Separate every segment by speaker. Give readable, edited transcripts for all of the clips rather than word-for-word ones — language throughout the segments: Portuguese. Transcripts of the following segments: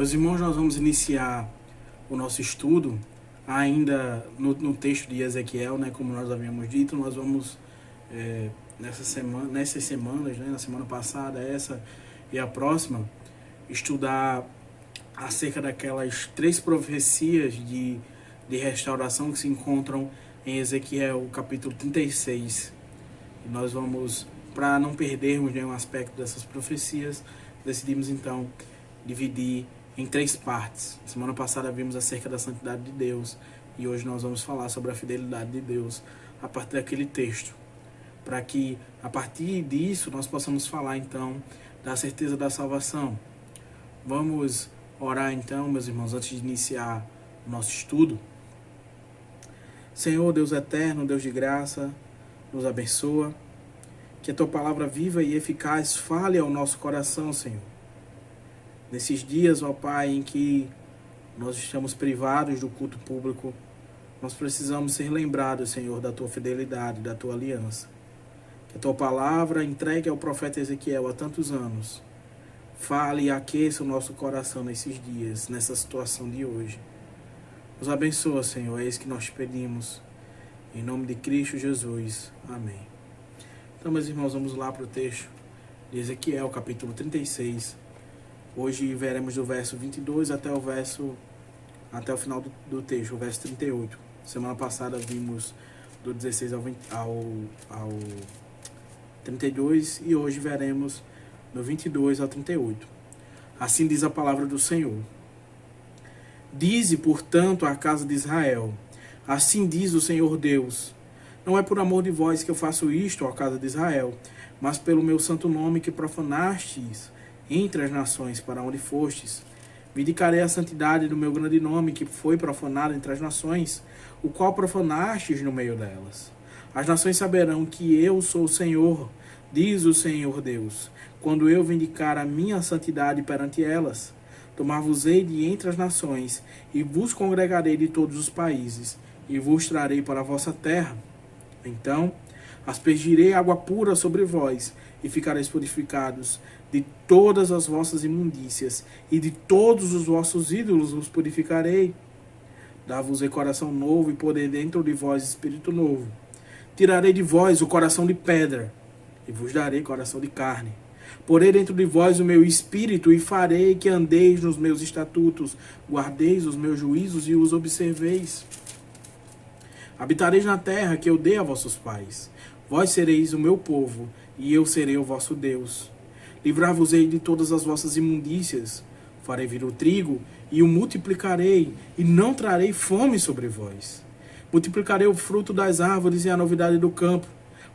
Speaker 1: Meus irmãos, nós vamos iniciar o nosso estudo ainda no texto de Ezequiel, né? Como nós havíamos dito, nós vamos nessas semanas, né? Na semana passada, essa e a próxima, estudar acerca daquelas 3 profecias de restauração que se encontram em Ezequiel, capítulo 36. E nós vamos, para não perdermos nenhum aspecto dessas profecias, decidimos então dividir em 3 partes. Semana passada vimos acerca da santidade de Deus e hoje nós vamos falar sobre a fidelidade de Deus a partir daquele texto, para que a partir disso nós possamos falar então da certeza da salvação. Vamos orar então, meus irmãos, antes de iniciar o nosso estudo. Senhor, Deus eterno, Deus de graça, nos abençoa, que a Tua palavra viva e eficaz fale ao nosso coração, Senhor. Nesses dias, ó Pai, em que nós estamos privados do culto público, nós precisamos ser lembrados, Senhor, da Tua fidelidade, da Tua aliança. Que a Tua palavra, entregue ao profeta Ezequiel há tantos anos, fale e aqueça o nosso coração nesses dias, nessa situação de hoje. Nos abençoa, Senhor, é isso que nós pedimos. Em nome de Cristo Jesus. Amém. Então, meus irmãos, vamos lá para o texto de Ezequiel, capítulo 36. Hoje veremos do verso 22 até o final do texto, o verso 38. Semana passada vimos do 16 ao 32 e hoje veremos do 22 ao 38. Assim diz a palavra do Senhor. Dize, portanto, à casa de Israel, assim diz o Senhor Deus, não é por amor de vós que eu faço isto, ó casa de Israel, mas pelo meu santo nome que profanastes entre as nações para onde fostes. Vindicarei a santidade do meu grande nome que foi profanado entre as nações, o qual profanastes no meio delas. As nações saberão que eu sou o Senhor, diz o Senhor Deus, quando eu vindicar a minha santidade perante elas. Tomar-vos-ei de entre as nações, e vos congregarei de todos os países, e vos trarei para a vossa terra. Então aspergirei água pura sobre vós, e ficareis purificados de todas as vossas imundícias, e de todos os vossos ídolos vos purificarei. Dar-vos-ei coração novo, e poder dentro de vós espírito novo. Tirarei de vós o coração de pedra, e vos darei coração de carne. Porei dentro de vós o meu espírito, e farei que andeis nos meus estatutos, guardeis os meus juízos e os observeis. Habitareis na terra que eu dei a vossos pais. Vós sereis o meu povo, e eu serei o vosso Deus. Livrar-vos-ei de todas as vossas imundícias. Farei vir o trigo, e o multiplicarei, e não trarei fome sobre vós. Multiplicarei o fruto das árvores e a novidade do campo,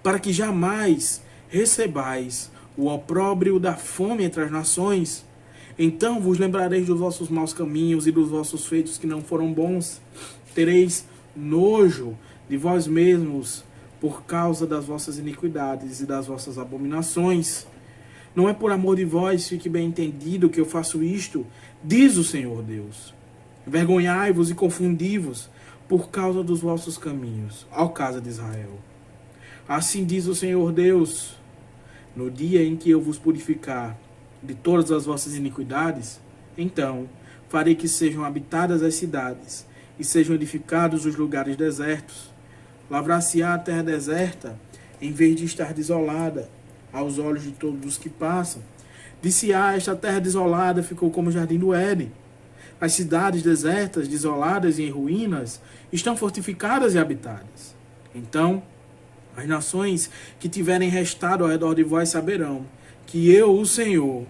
Speaker 1: para que jamais recebais o opróbrio da fome entre as nações. Então vos lembrareis dos vossos maus caminhos e dos vossos feitos que não foram bons. Tereis nojo de vós mesmos por causa das vossas iniquidades e das vossas abominações. Não é por amor de vós, fique bem entendido, que eu faço isto, diz o Senhor Deus. Envergonhai-vos e confundi-vos por causa dos vossos caminhos, ó casa de Israel. Assim diz o Senhor Deus, no dia em que eu vos purificar de todas as vossas iniquidades, então farei que sejam habitadas as cidades e sejam edificados os lugares desertos. Lavrar-se-á a terra deserta, em vez de estar desolada aos olhos de todos os que passam. Dir-se-á, esta terra desolada ficou como o jardim do Éden. As cidades desertas, desoladas e em ruínas, estão fortificadas e habitadas. Então as nações que tiverem restado ao redor de vós saberão que eu, o Senhor,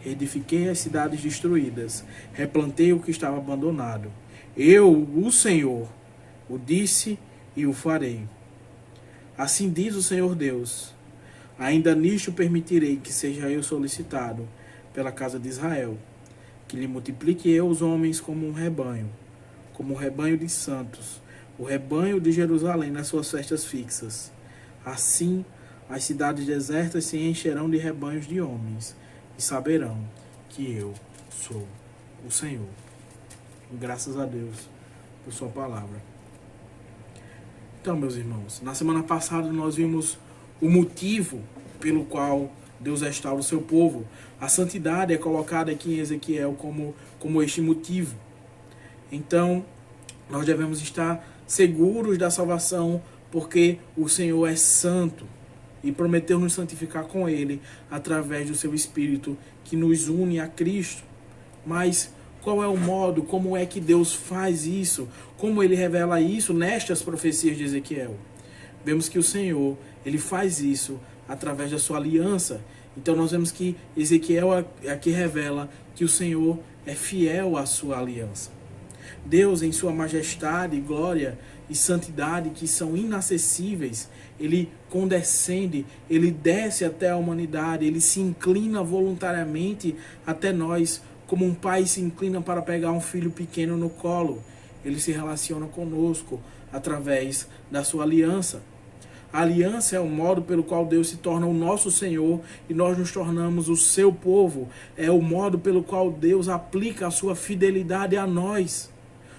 Speaker 1: edifiquei as cidades destruídas, replantei o que estava abandonado. Eu, o Senhor, o disse e o farei. Assim diz o Senhor Deus, ainda nisto permitirei que seja eu solicitado pela casa de Israel, que lhe multiplique eu os homens como um rebanho de santos, o rebanho de Jerusalém nas suas festas fixas. Assim, as cidades desertas se encherão de rebanhos de homens, e saberão que eu sou o Senhor. Graças a Deus por sua palavra. Então, meus irmãos, na semana passada nós vimos o motivo pelo qual Deus restaura o seu povo. A santidade é colocada aqui em Ezequiel como este motivo. Então, nós devemos estar seguros da salvação, porque o Senhor é santo e prometeu nos santificar com Ele através do seu Espírito que nos une a Cristo. Mas qual é o modo, como é que Deus faz isso? Como Ele revela isso nestas profecias de Ezequiel? Vemos que o Senhor, Ele faz isso através da sua aliança. Então nós vemos que Ezequiel aqui revela que o Senhor é fiel à sua aliança. Deus, em sua majestade, glória e santidade, que são inacessíveis, Ele condescende, Ele desce até a humanidade, Ele se inclina voluntariamente até nós, como um pai se inclina para pegar um filho pequeno no colo. Ele se relaciona conosco através da sua aliança. A aliança é o modo pelo qual Deus se torna o nosso Senhor e nós nos tornamos o seu povo. É o modo pelo qual Deus aplica a sua fidelidade a nós.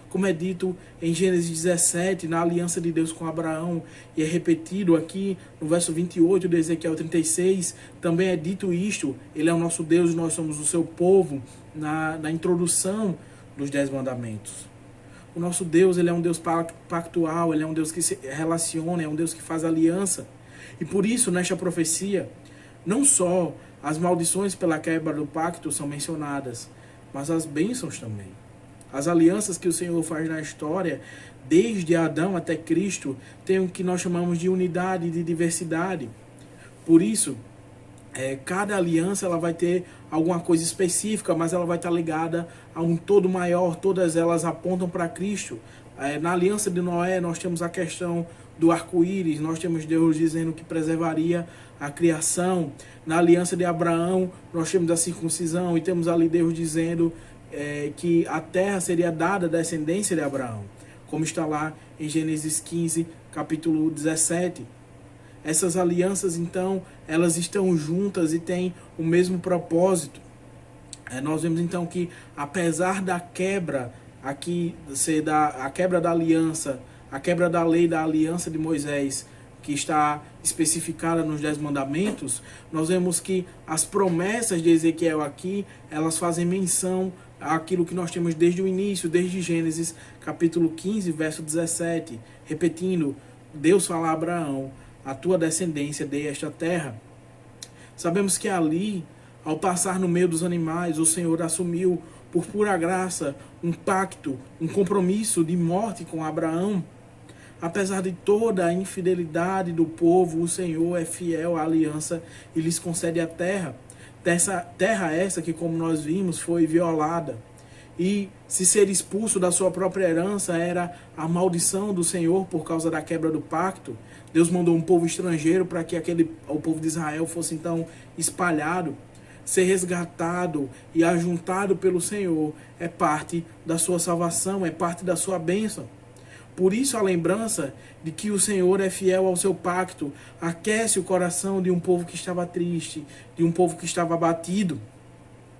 Speaker 1: Como é dito em Gênesis 17, na aliança de Deus com Abraão, e é repetido aqui no verso 28 de Ezequiel 36, também é dito isto: Ele é o nosso Deus e nós somos o seu povo, na introdução dos 10 mandamentos. O nosso Deus, Ele é um Deus pactual, Ele é um Deus que se relaciona, é um Deus que faz aliança. E por isso, nesta profecia, não só as maldições pela quebra do pacto são mencionadas, mas as bênçãos também. As alianças que o Senhor faz na história, desde Adão até Cristo, tem o que nós chamamos de unidade e de diversidade. Por isso, cada aliança ela vai ter alguma coisa específica, mas ela vai estar ligada a um todo maior. Todas elas apontam para Cristo. Na aliança de Noé, nós temos a questão do arco-íris, nós temos Deus dizendo que preservaria a criação. Na aliança de Abraão, nós temos a circuncisão e temos ali Deus dizendo que a terra seria dada à descendência de Abraão, como está lá em Gênesis 15, capítulo 17. Essas alianças, então, elas estão juntas e têm o mesmo propósito. Nós vemos, então, que apesar da quebra, aqui, a quebra da aliança, a quebra da lei da aliança de Moisés, que está especificada nos 10 mandamentos, nós vemos que as promessas de Ezequiel aqui, elas fazem menção àquilo que nós temos desde o início, desde Gênesis, capítulo 15, verso 17, repetindo, Deus fala a Abraão: a tua descendência dei esta terra. Sabemos que ali, ao passar no meio dos animais, o Senhor assumiu, por pura graça, um pacto, um compromisso de morte com Abraão. Apesar de toda a infidelidade do povo, o Senhor é fiel à aliança e lhes concede a terra. Terra essa que, como nós vimos, foi violada. E se ser expulso da sua própria herança era a maldição do Senhor por causa da quebra do pacto, Deus mandou um povo estrangeiro para que o povo de Israel fosse então espalhado. Ser resgatado e ajuntado pelo Senhor é parte da sua salvação, é parte da sua bênção. Por isso a lembrança de que o Senhor é fiel ao seu pacto aquece o coração de um povo que estava triste, de um povo que estava abatido,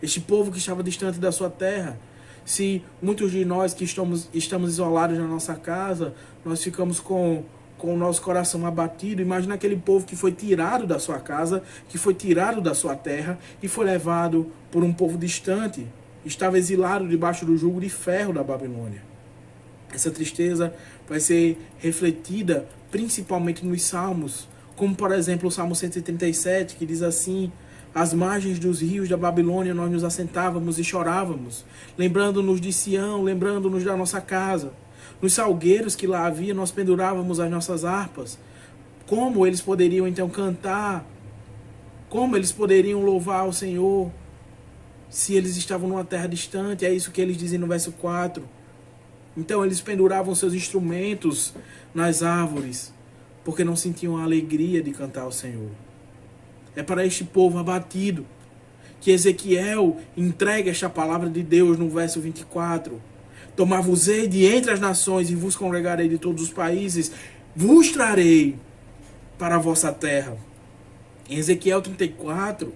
Speaker 1: este povo que estava distante da sua terra. Se muitos de nós que estamos isolados na nossa casa, nós ficamos com o nosso coração abatido, imagina aquele povo que foi tirado da sua casa, que foi tirado da sua terra e foi levado por um povo distante, estava exilado debaixo do jugo de ferro da Babilônia. Essa tristeza vai ser refletida principalmente nos salmos, como por exemplo o Salmo 137, que diz assim: às margens dos rios da Babilônia nós nos assentávamos e chorávamos, lembrando-nos de Sião, lembrando-nos da nossa casa. Nos salgueiros que lá havia nós pendurávamos as nossas harpas. Como eles poderiam então cantar? Como eles poderiam louvar ao Senhor se eles estavam numa terra distante? É isso que eles dizem no verso 4. Então eles penduravam seus instrumentos nas árvores, porque não sentiam a alegria de cantar ao Senhor. É para este povo abatido que Ezequiel entrega esta palavra de Deus no verso 24. Tomar-vos-ei de entre as nações e vos congregarei de todos os países, vos trarei para a vossa terra. Em Ezequiel 34,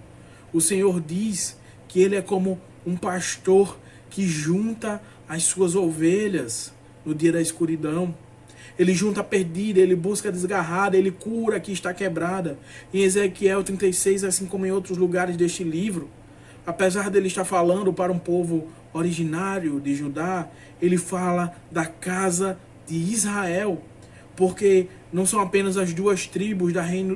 Speaker 1: o Senhor diz que Ele é como um pastor que junta as suas ovelhas no dia da escuridão. Ele junta a perdida, ele busca a desgarrada, ele cura a que está quebrada. Em Ezequiel 36, assim como em outros lugares deste livro, apesar dele estar falando para um povo originário de Judá, ele fala da casa de Israel, porque não são apenas as duas tribos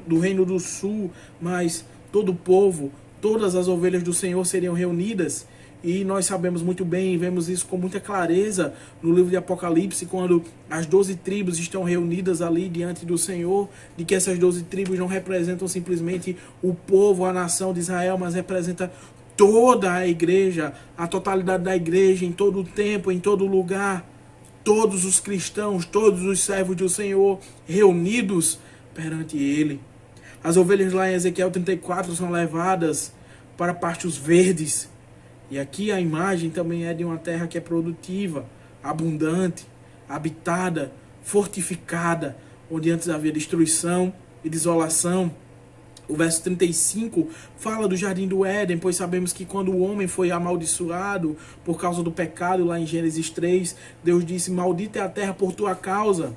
Speaker 1: do reino do sul, mas todo o povo, todas as ovelhas do Senhor seriam reunidas. E nós sabemos muito bem, vemos isso com muita clareza no livro de Apocalipse, quando as 12 tribos estão reunidas ali diante do Senhor, de que essas 12 tribos não representam simplesmente o povo, a nação de Israel, mas representa toda a igreja, a totalidade da igreja, em todo o tempo, em todo lugar. Todos os cristãos, todos os servos do Senhor reunidos perante Ele. As ovelhas lá em Ezequiel 34 são levadas para pastos verdes. E aqui a imagem também é de uma terra que é produtiva, abundante, habitada, fortificada, onde antes havia destruição e desolação. O verso 35 fala do jardim do Éden, pois sabemos que quando o homem foi amaldiçoado por causa do pecado, lá em Gênesis 3, Deus disse: maldita é a terra por tua causa.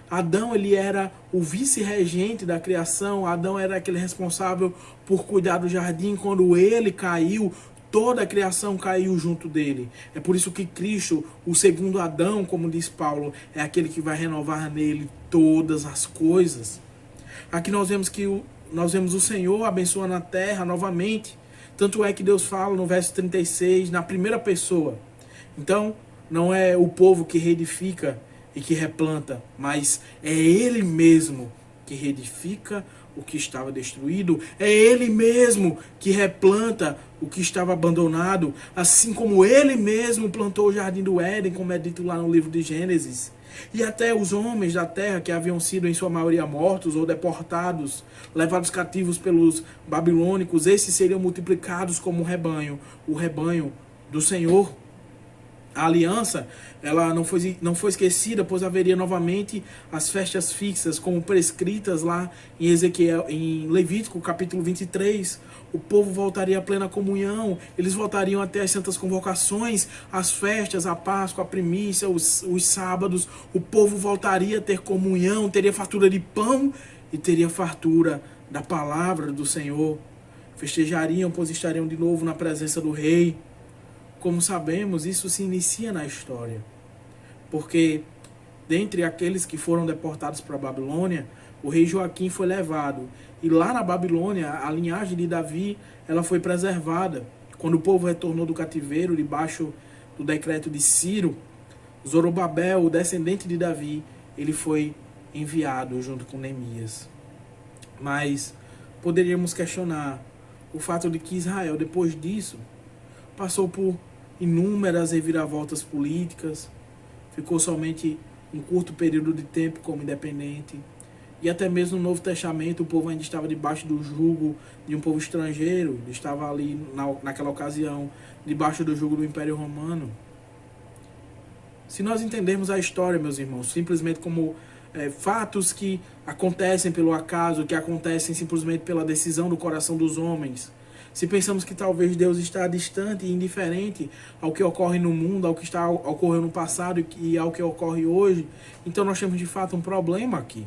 Speaker 1: Adão, ele era o vice-regente da criação, Adão era aquele responsável por cuidar do jardim. Quando ele caiu, toda a criação caiu junto dele. É por isso que Cristo, o segundo Adão, como diz Paulo, é aquele que vai renovar nele todas as coisas. Aqui nós vemos o Senhor abençoando a terra novamente. Tanto é que Deus fala no verso 36, na primeira pessoa. Então, não é o povo que reedifica e que replanta, mas é Ele mesmo que reedifica o que estava destruído. É Ele mesmo que replanta o que estava abandonado, assim como Ele mesmo plantou o jardim do Éden, como é dito lá no livro de Gênesis. E até os homens da terra, que haviam sido em sua maioria mortos ou deportados, levados cativos pelos babilônicos, esses seriam multiplicados como um rebanho, o rebanho do Senhor. A aliança, ela não foi esquecida, pois haveria novamente as festas fixas, como prescritas lá em Levítico, capítulo 23. O povo voltaria à plena comunhão, eles voltariam até as santas convocações, as festas, a Páscoa, a primícia, os sábados. O povo voltaria a ter comunhão, teria fartura de pão e teria fartura da palavra do Senhor. Festejariam, pois estariam de novo na presença do rei. Como sabemos, isso se inicia na história, porque dentre aqueles que foram deportados para a Babilônia, o rei Joaquim foi levado, e lá na Babilônia, a linhagem de Davi, ela foi preservada. Quando o povo retornou do cativeiro, debaixo do decreto de Ciro, Zorobabel, o descendente de Davi, ele foi enviado junto com Neemias. Mas poderíamos questionar o fato de que Israel, depois disso, passou por inúmeras reviravoltas políticas, ficou somente um curto período de tempo como independente, e até mesmo no Novo Testamento o povo ainda estava debaixo do jugo de um povo estrangeiro, estava ali naquela ocasião debaixo do jugo do Império Romano. Se nós entendermos a história, meus irmãos, simplesmente como fatos que acontecem pelo acaso, que acontecem simplesmente pela decisão do coração dos homens, se pensamos que talvez Deus está distante e indiferente ao que ocorre no mundo, ao que ocorreu no passado e ao que ocorre hoje, então nós temos de fato um problema aqui.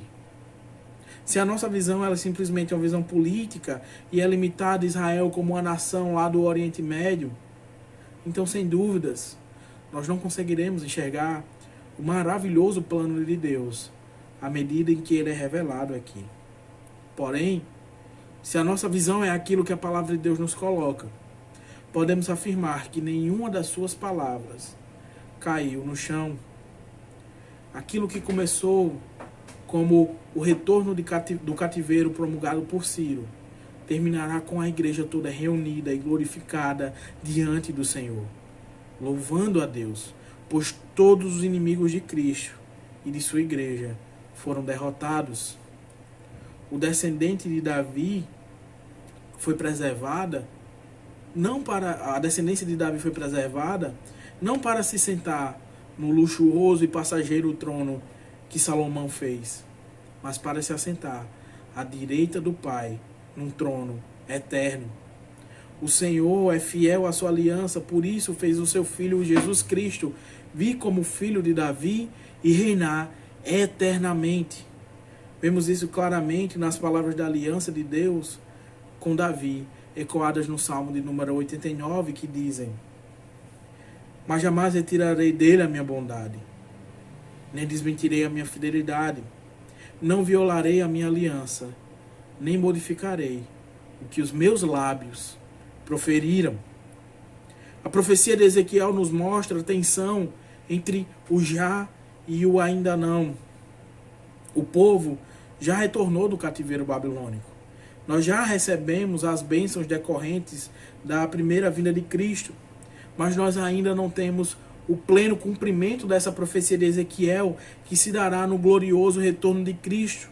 Speaker 1: Se a nossa visão ela é simplesmente uma visão política e é limitada a Israel como uma nação lá do Oriente Médio, então sem dúvidas nós não conseguiremos enxergar o maravilhoso plano de Deus à medida em que ele é revelado aqui. Porém, se a nossa visão é aquilo que a palavra de Deus nos coloca, podemos afirmar que nenhuma das suas palavras caiu no chão. Aquilo que começou como o retorno do cativeiro promulgado por Ciro, terminará com a igreja toda reunida e glorificada diante do Senhor, louvando a Deus, pois todos os inimigos de Cristo e de sua igreja foram derrotados. O descendente de Davi foi preservada, a descendência de Davi foi preservada, não para se sentar no luxuoso e passageiro trono que Salomão fez, mas para se assentar à direita do Pai, num trono eterno. O Senhor é fiel à sua aliança, por isso fez o seu Filho Jesus Cristo vir como filho de Davi e reinar eternamente. Vemos isso claramente nas palavras da aliança de Deus com Davi, ecoadas no Salmo de número 89, que dizem: mas jamais retirarei dele a minha bondade, nem desmentirei a minha fidelidade, não violarei a minha aliança, nem modificarei o que os meus lábios proferiram. A profecia de Ezequiel nos mostra a tensão entre o já e o ainda não. O povo já retornou do cativeiro babilônico. Nós já recebemos as bênçãos decorrentes da primeira vinda de Cristo, mas nós ainda não temos o pleno cumprimento dessa profecia de Ezequiel, que se dará no glorioso retorno de Cristo.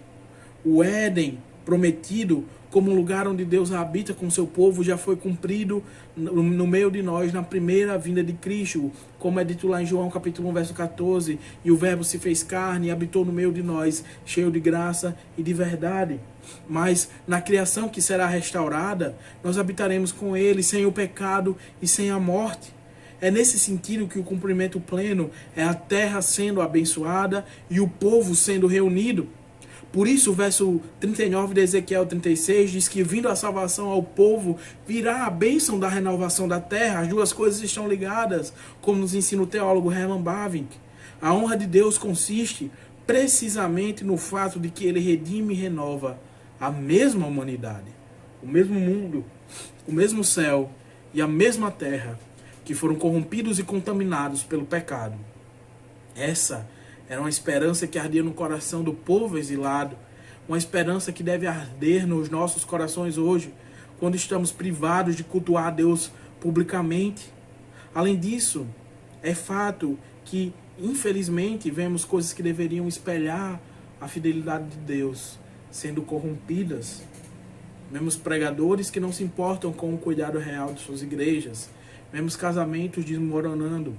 Speaker 1: O Éden prometido como um lugar onde Deus habita com seu povo já foi cumprido no meio de nós na primeira vinda de Cristo, como é dito lá em João capítulo 1, verso 14, e o verbo se fez carne e habitou no meio de nós, cheio de graça e de verdade. Mas na criação que será restaurada, nós habitaremos com ele sem o pecado e sem a morte. É nesse sentido que o cumprimento pleno é a terra sendo abençoada e o povo sendo reunido. Por isso o verso 39 de Ezequiel 36 diz que vindo a salvação ao povo, virá a bênção da renovação da terra. As duas coisas estão ligadas, como nos ensina o teólogo Herman Bavinck. A honra de Deus consiste precisamente no fato de que ele redime e renova a mesma humanidade, o mesmo mundo, o mesmo céu e a mesma terra, que foram corrompidos e contaminados pelo pecado. Essa era uma esperança que ardia no coração do povo exilado, uma esperança que deve arder nos nossos corações hoje, quando estamos privados de cultuar a Deus publicamente. Além disso, é fato que, infelizmente, vemos coisas que deveriam espelhar a fidelidade de Deus sendo corrompidas. Vemos pregadores que não se importam com o cuidado real de suas igrejas. Vemos casamentos desmoronando.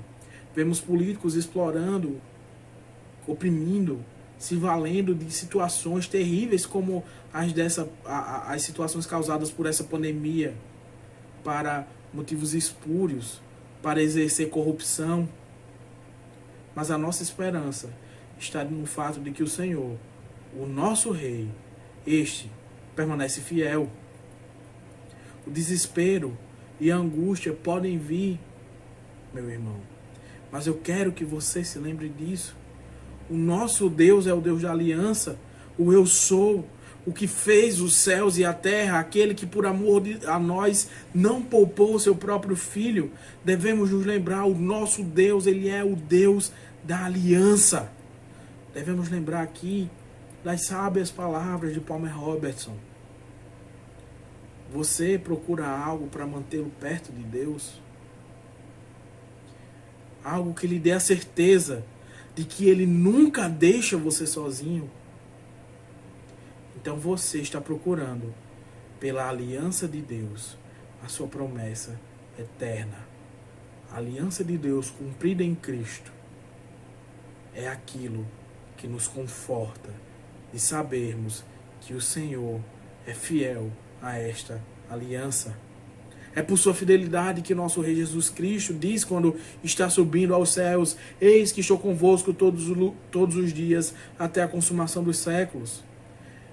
Speaker 1: Vemos políticos explorando, oprimindo, se valendo de situações terríveis como as situações causadas por essa pandemia para motivos espúrios, para exercer corrupção. Mas a nossa esperança está no fato de que o Senhor, o nosso Rei, este permanece fiel. O desespero e a angústia podem vir, meu irmão, mas eu quero que você se lembre disso. O nosso Deus é o Deus da aliança, o eu sou, o que fez os céus e a terra, aquele que por amor a nós não poupou o seu próprio filho. Devemos nos lembrar, o nosso Deus, ele é o Deus da aliança. Devemos lembrar aqui das sábias palavras de Palmer Robertson. Você procura algo para mantê-lo perto de Deus? Algo que lhe dê a certeza de que ele nunca deixa você sozinho? Então você está procurando, pela aliança de Deus, a sua promessa eterna. A aliança de Deus cumprida em Cristo é aquilo que nos conforta de sabermos que o Senhor é fiel a esta aliança. É por sua fidelidade que nosso Rei Jesus Cristo diz quando está subindo aos céus: eis que estou convosco todos os dias até a consumação dos séculos.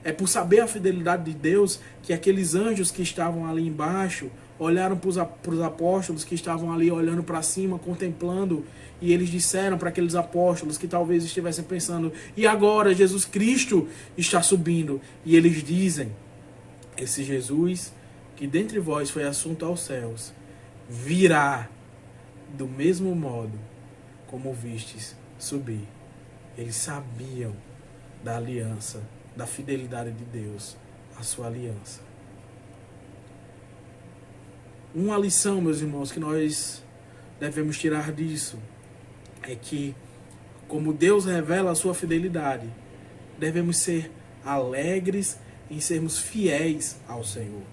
Speaker 1: É por saber a fidelidade de Deus que aqueles anjos que estavam ali embaixo olharam para os apóstolos que estavam ali olhando para cima, contemplando, e eles disseram para aqueles apóstolos que talvez estivessem pensando: e agora Jesus Cristo está subindo? E eles dizem: esse Jesus que dentre vós foi assunto aos céus, virá do mesmo modo como vistes subir. Eles sabiam da aliança, da fidelidade de Deus, a sua aliança. Uma lição, meus irmãos, que nós devemos tirar disso é que, como Deus revela a sua fidelidade, devemos ser alegres em sermos fiéis ao Senhor.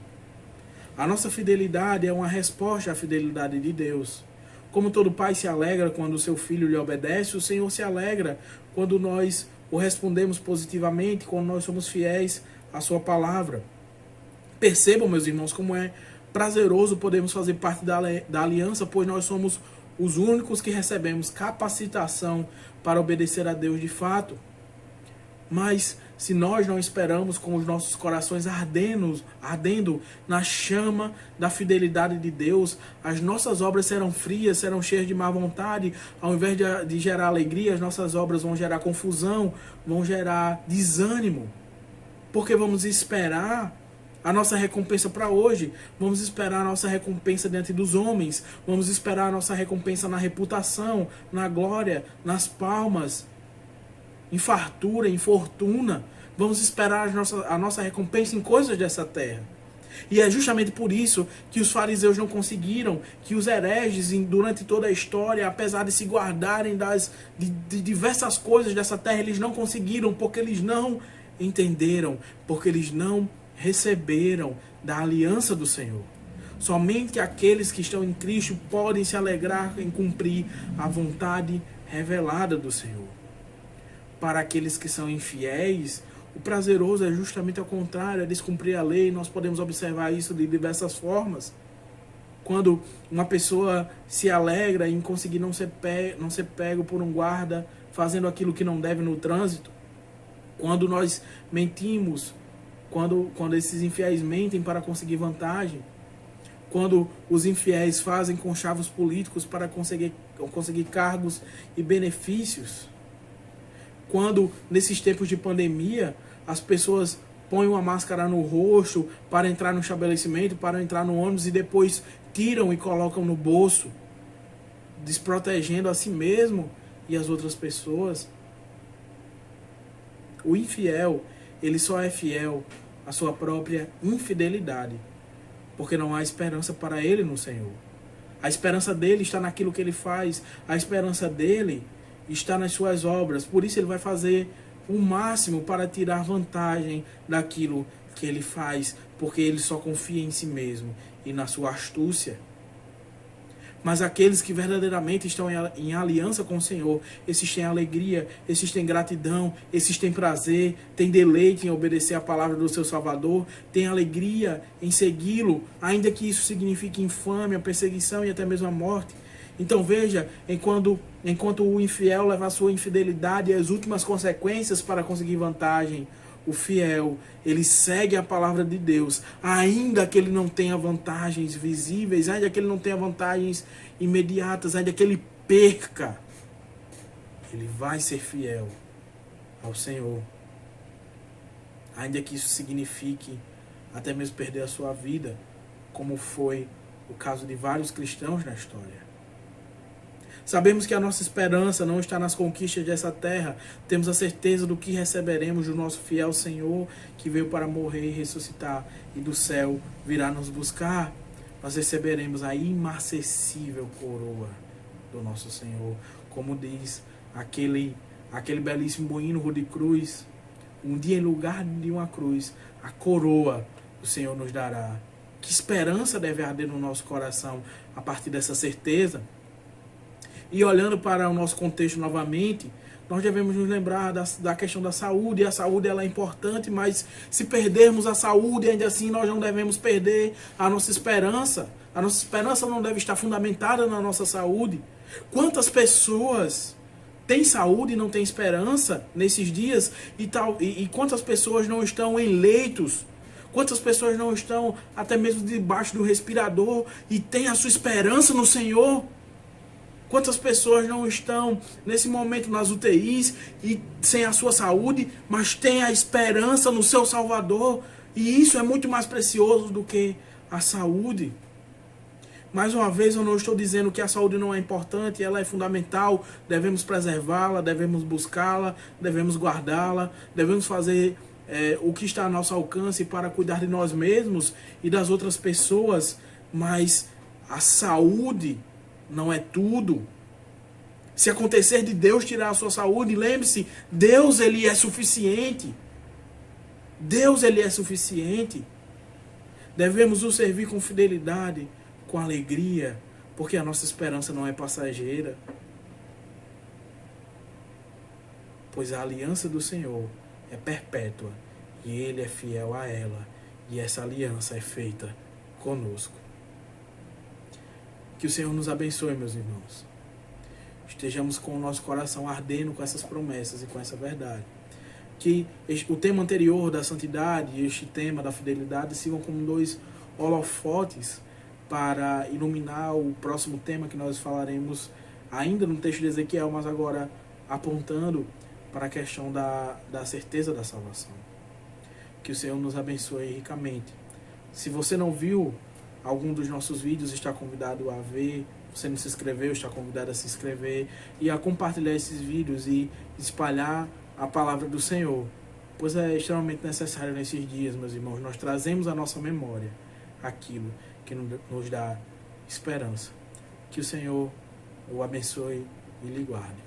Speaker 1: A nossa fidelidade é uma resposta à fidelidade de Deus. Como todo pai se alegra quando o seu filho lhe obedece, o Senhor se alegra quando nós o respondemos positivamente, quando nós somos fiéis à sua palavra. Percebam, meus irmãos, como é prazeroso podermos fazer parte da aliança, pois nós somos os únicos que recebemos capacitação para obedecer a Deus de fato. Mas se nós não esperamos com os nossos corações ardendo na chama da fidelidade de Deus, as nossas obras serão frias, serão cheias de má vontade. Ao invés de gerar alegria, as nossas obras vão gerar confusão, vão gerar desânimo. Porque vamos esperar a nossa recompensa para hoje, vamos esperar a nossa recompensa diante dos homens, vamos esperar a nossa recompensa na reputação, na glória, nas palmas, em fartura, em fortuna. Vamos esperar a nossa recompensa em coisas dessa terra. E é justamente por isso que os fariseus não conseguiram, que os hereges, durante toda a história, apesar de se guardarem de diversas coisas dessa terra, eles não conseguiram, porque eles não entenderam, porque eles não receberam da aliança do Senhor. Somente aqueles que estão em Cristo podem se alegrar em cumprir a vontade revelada do Senhor. Para aqueles que são infiéis, o prazeroso é justamente ao contrário, é descumprir a lei. Nós podemos observar isso de diversas formas. Quando uma pessoa se alegra em conseguir não ser pego por um guarda fazendo aquilo que não deve no trânsito, quando nós mentimos, quando esses infiéis mentem para conseguir vantagem, quando os infiéis fazem conchavos políticos para conseguir cargos e benefícios, quando nesses tempos de pandemia as pessoas põem uma máscara no rosto para entrar no estabelecimento, para entrar no ônibus e depois tiram e colocam no bolso, desprotegendo a si mesmo e as outras pessoas. O infiel, ele só é fiel à sua própria infidelidade, porque não há esperança para ele no Senhor. A esperança dele está naquilo que ele faz, a esperança dele está nas suas obras. Por isso ele vai fazer o máximo para tirar vantagem daquilo que ele faz, porque ele só confia em si mesmo e na sua astúcia. Mas aqueles que verdadeiramente estão em aliança com o Senhor, esses têm alegria, esses têm gratidão, esses têm prazer, têm deleite em obedecer a palavra do seu Salvador, têm alegria em segui-lo, ainda que isso signifique infâmia, perseguição e até mesmo a morte. Então veja, enquanto o infiel leva a sua infidelidade e as últimas consequências para conseguir vantagem, o fiel, ele segue a palavra de Deus, ainda que ele não tenha vantagens visíveis, ainda que ele não tenha vantagens imediatas, ainda que ele perca, ele vai ser fiel ao Senhor. Ainda que isso signifique até mesmo perder a sua vida, como foi o caso de vários cristãos na história. Sabemos que a nossa esperança não está nas conquistas dessa terra. Temos a certeza do que receberemos do nosso fiel Senhor, que veio para morrer e ressuscitar, e do céu virá nos buscar. Nós receberemos a imarcessível coroa do nosso Senhor. Como diz aquele belíssimo hino de cruz, um dia em lugar de uma cruz, a coroa o Senhor nos dará. Que esperança deve arder no nosso coração a partir dessa certeza? E olhando para o nosso contexto novamente, nós devemos nos lembrar da questão da saúde. A saúde ela é importante, mas se perdermos a saúde, ainda assim nós não devemos perder a nossa esperança. A nossa esperança não deve estar fundamentada na nossa saúde. Quantas pessoas têm saúde e não têm esperança nesses dias? E quantas pessoas não estão em leitos? Quantas pessoas não estão até mesmo debaixo do respirador e têm a sua esperança no Senhor? Quantas pessoas não estão nesse momento nas UTIs e sem a sua saúde, mas têm a esperança no seu Salvador? E isso é muito mais precioso do que a saúde. Mais uma vez, eu não estou dizendo que a saúde não é importante, ela é fundamental, devemos preservá-la, devemos buscá-la, devemos guardá-la, devemos fazer o que está ao nosso alcance para cuidar de nós mesmos e das outras pessoas, mas a saúde não é tudo. Se acontecer de Deus tirar a sua saúde, lembre-se, Deus ele é suficiente. Deus ele é suficiente. Devemos o servir com fidelidade, com alegria, porque a nossa esperança não é passageira. Pois a aliança do Senhor é perpétua e Ele é fiel a ela, e essa aliança é feita conosco. Que o Senhor nos abençoe, meus irmãos. Estejamos com o nosso coração ardendo com essas promessas e com essa verdade. que o tema anterior da santidade e este tema da fidelidade sigam como dois holofotes para iluminar o próximo tema que nós falaremos ainda no texto de Ezequiel, mas agora apontando para a questão da certeza da salvação. Que o Senhor nos abençoe ricamente. Se você não viu algum dos nossos vídeos, está convidado a ver. Você não se inscreveu, está convidado a se inscrever e a compartilhar esses vídeos e espalhar a palavra do Senhor, pois é extremamente necessário nesses dias, meus irmãos. Nós trazemos à nossa memória aquilo que nos dá esperança. Que o Senhor o abençoe e lhe guarde.